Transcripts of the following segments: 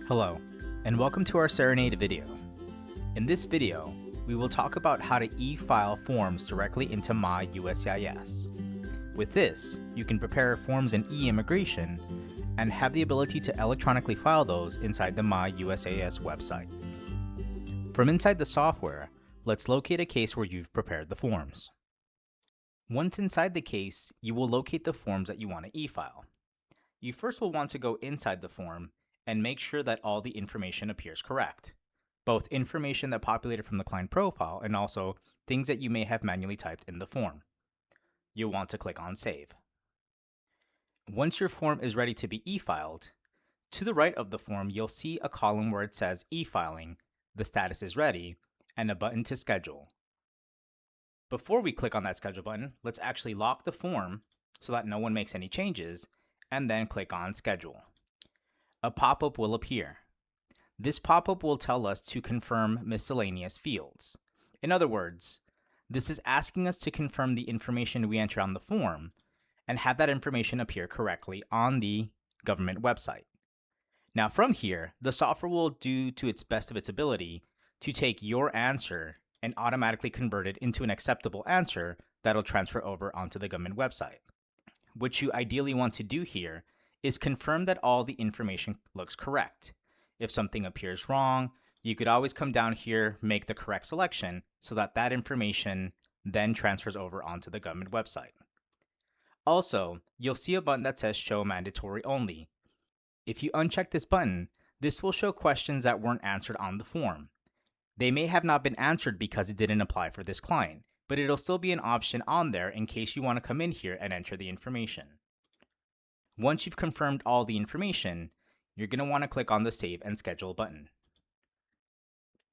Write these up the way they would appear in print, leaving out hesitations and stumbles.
Hello, and welcome to our Serenade video. In this video, we will talk about how to e-file forms directly into MyUSCIS. With this, you can prepare forms in eIMMIGRATION and have the ability to electronically file those inside the MyUSCIS website. From inside the software, let's locate a case where you've prepared the forms. Once inside the case, you will locate the forms that you want to e-file. You first will want to go inside the form and make sure that all the information appears correct. Both information that populated from the client profile and also things that you may have manually typed in the form. You'll want to click on Save. Once your form is ready to be e-filed, to the right of the form you'll see a column where it says e-filing, the status is ready, and a button to schedule. Before we click on that schedule button, let's actually lock the form so that no one makes any changes, and then click on Schedule. A pop-up will appear. This pop-up will tell us to confirm miscellaneous fields. In other words, this is asking us to confirm the information we enter on the form and have that information appear correctly on the government website. Now from here, the software will do to its best of its ability to take your answer and automatically convert it into an acceptable answer that'll transfer over onto the government website. What you ideally want to do here is confirm that all the information looks correct. If something appears wrong, you could always come down here, make the correct selection so that that information then transfers over onto the government website. Also, you'll see a button that says Show Mandatory Only. If you uncheck this button, this will show questions that weren't answered on the form. They may have not been answered because it didn't apply for this client, but it'll still be an option on there in case you want to come in here and enter the information. Once you've confirmed all the information, you're going to want to click on the Save and Schedule button.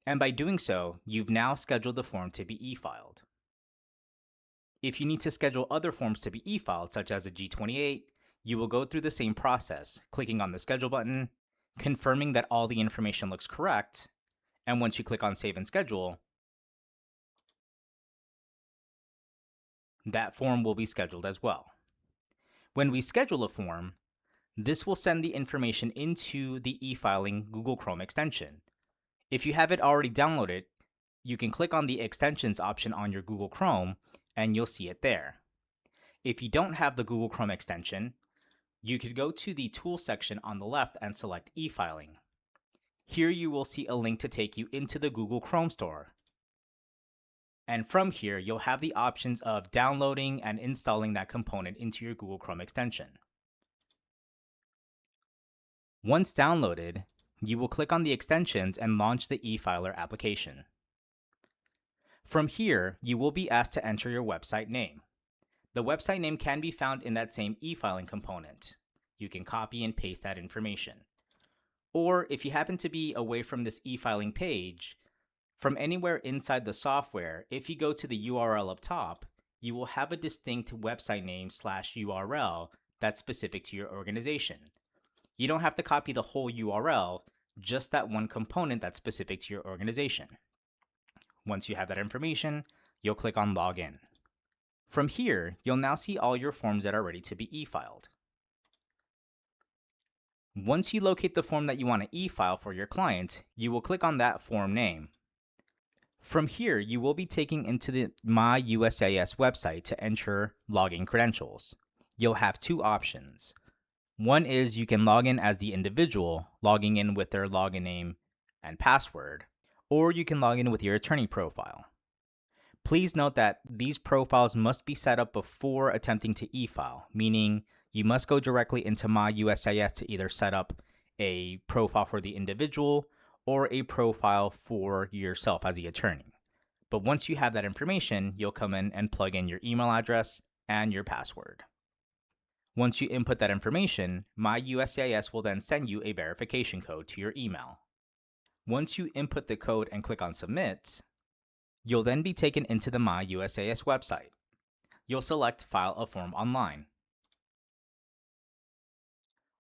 And by doing so, you've now scheduled the form to be e-filed. If you need to schedule other forms to be e-filed, such as a G28, you will go through the same process, clicking on the Schedule button, confirming that all the information looks correct, and once you click on Save and Schedule, that form will be scheduled as well. When we schedule a form, this will send the information into the e-filing Google Chrome extension. If you have it already downloaded, you can click on the extensions option on your Google Chrome and you'll see it there. If you don't have the Google Chrome extension, you could go to the Tools section on the left and select e-filing. Here you will see a link to take you into the Google Chrome store. And from here, you'll have the options of downloading and installing that component into your Google Chrome extension. Once downloaded, you will click on the extensions and launch the e-filer application. From here, you will be asked to enter your website name. The website name can be found in that same e-filing component. You can copy and paste that information. Or if you happen to be away from this e-filing page, from anywhere inside the software, if you go to the URL up top, you will have a distinct website name /URL that's specific to your organization. You don't have to copy the whole URL, just that one component that's specific to your organization. Once you have that information, you'll click on Login. From here, you'll now see all your forms that are ready to be e-filed. Once you locate the form that you want to e-file for your client, you will click on that form name. From here, you will be taken into the MyUSCIS website to enter login credentials. You'll have two options. One is you can log in as the individual, logging in with their login name and password, or you can log in with your attorney profile. Please note that these profiles must be set up before attempting to e-file, meaning you must go directly into MyUSCIS to either set up a profile for the individual or a profile for yourself as the attorney. But once you have that information, you'll come in and plug in your email address and your password. Once you input that information, MyUSCIS will then send you a verification code to your email. Once you input the code and click on Submit, you'll then be taken into the MyUSCIS website. You'll select File a Form Online.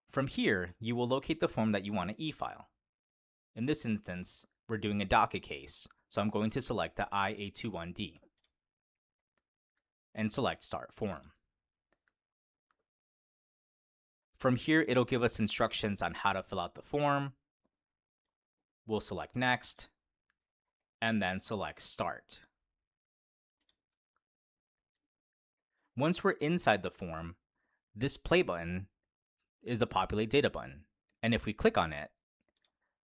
From here, you will locate the form that you want to e-file. In this instance, we're doing a DACA case, so I'm going to select the I-821D and select Start Form. From here, it'll give us instructions on how to fill out the form, We'll select Next, and then select Start. Once we're inside the form, this play button is the Populate Data button. And if we click on it,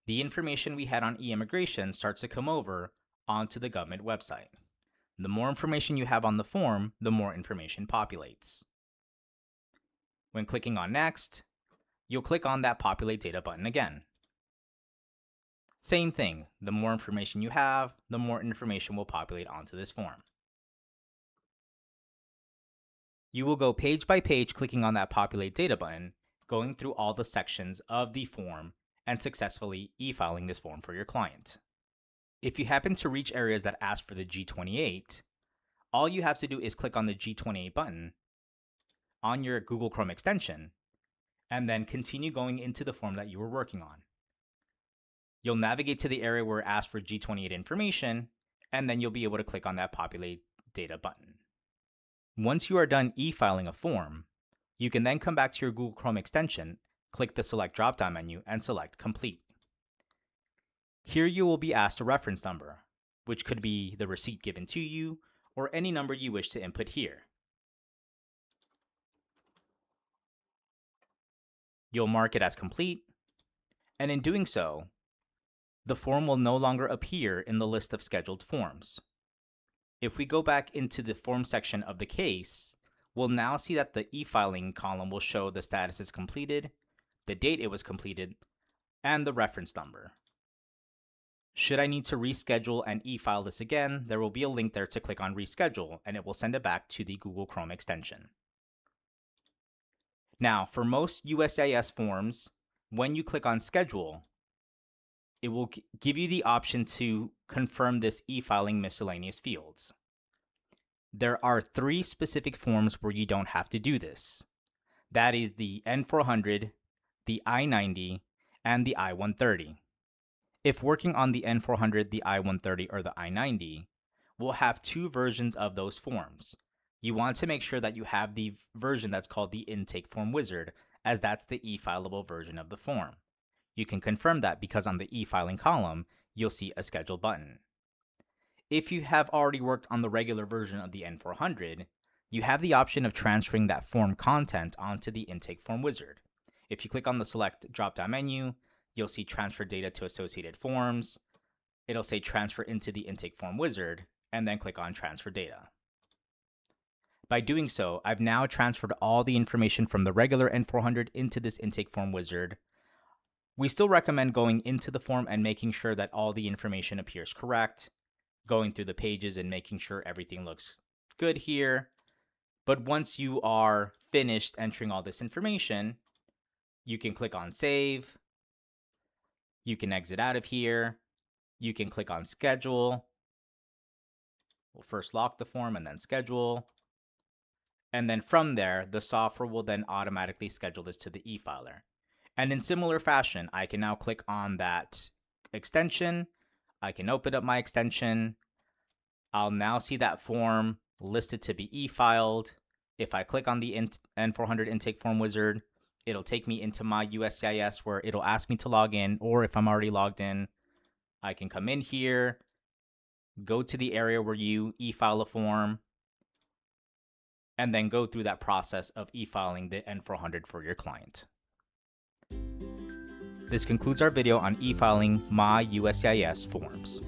the information we had on eIMMIGRATION starts to come over onto the government website. The more information you have on the form, the more information populates. When clicking on Next, you'll click on that Populate Data button again. Same thing, the more information you have, the more information will populate onto this form. You will go page by page clicking on that Populate Data button, going through all the sections of the form and successfully e-filing this form for your client. If you happen to reach areas that ask for the G28, all you have to do is click on the G28 button on your Google Chrome extension and then continue going into the form that you were working on. You'll navigate to the area where it asks for G28 information, and then you'll be able to click on that Populate Data button. Once you are done e-filing a form, you can then come back to your Google Chrome extension, click the Select drop-down menu, and select Complete. Here you will be asked a reference number, which could be the receipt given to you, or any number you wish to input here. You'll mark it as complete, and in doing so, the form will no longer appear in the list of scheduled forms. If we go back into the form section of the case, we'll now see that the e-filing column will show the status is completed, the date it was completed, and the reference number. Should I need to reschedule and e-file this again, there will be a link there to click on Reschedule, and it will send it back to the Google Chrome extension. Now, for most USCIS forms, when you click on Schedule, it will give you the option to confirm this e-filing miscellaneous fields. There are 3 specific forms where you don't have to do this. That is the N400, the I-90, and the I-130. If working on the N400, the I-130, or the I-90, we'll have 2 versions of those forms. You want to make sure that you have the version that's called the Intake Form Wizard, as that's the e-fileable version of the form. You can confirm that because on the e-filing column, you'll see a schedule button. If you have already worked on the regular version of the N400, you have the option of transferring that form content onto the Intake Form Wizard. If you click on the Select drop-down menu, you'll see Transfer Data to Associated Forms. It'll say Transfer into the Intake Form Wizard, and then click on Transfer Data. By doing so, I've now transferred all the information from the regular N400 into this Intake Form Wizard. We still recommend going into the form and making sure that all the information appears correct, going through the pages and making sure everything looks good here. But once you are finished entering all this information, you can click on Save. You can exit out of here. You can click on Schedule. We'll first lock the form and then Schedule. And then from there, the software will then automatically schedule this to the e-filer. And in similar fashion, I can now click on that extension. I can open up my extension. I'll now see that form listed to be e-filed. If I click on the N400 Intake Form Wizard, it'll take me into MyUSCIS where it'll ask me to log in, or if I'm already logged in, I can come in here, go to the area where you e-file a form, and then go through that process of e-filing the N400 for your client. This concludes our video on e-filing MyUSCIS forms.